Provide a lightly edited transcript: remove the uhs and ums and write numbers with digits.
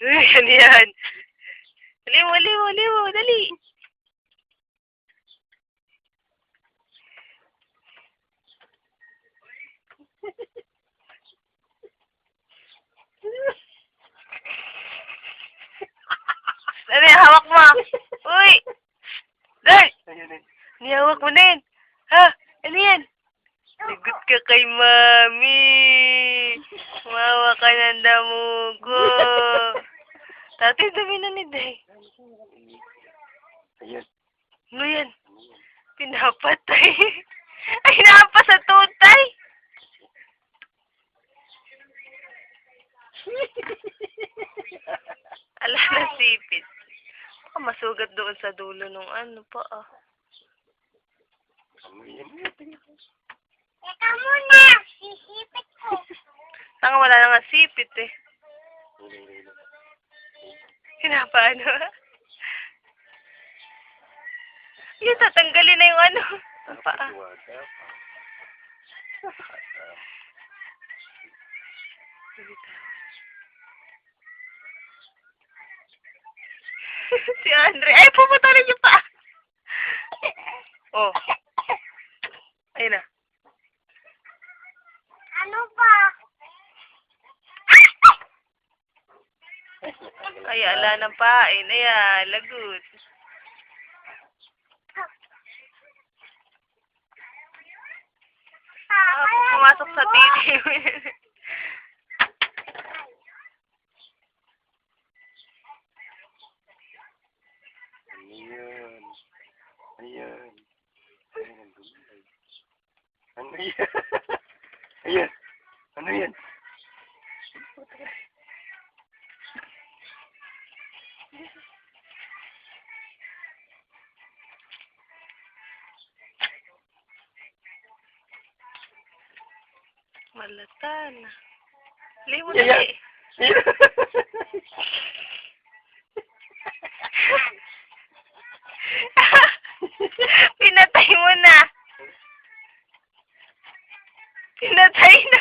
Uy, ano yan? Dali mo, dali mo, dali mo, dali. Ano yan, hawak mo. Uy! Dali! Nihawak mo na yan. Ha? Ano yan? Lagot ka kay mami. Mawa ka ng damugo. Tatay, dami na ni Day. Ayun. Ano yan? Pinapatay. Ay, napa sa tutay. Ala, nasipit. Baka masugat doon sa dulo nung ano pa ah. Teka muna, sisipit ko. Tanga, wala na nga sipit eh. Pinapaano? Yun, tatanggalin na yung ano. Ang paa. Si Andre. Ay, pumunta rin yung paa. Oh. Ayun na. Ano ba? Ay, ala ng pain. Ayan, lagot. Pumasok sa titi. Ayan. Ayan. Ano yan? Ayan. Ano yan? Malata na. Hali mo Yeah, dali. yeah. Pinatay mo na. Pinatay na.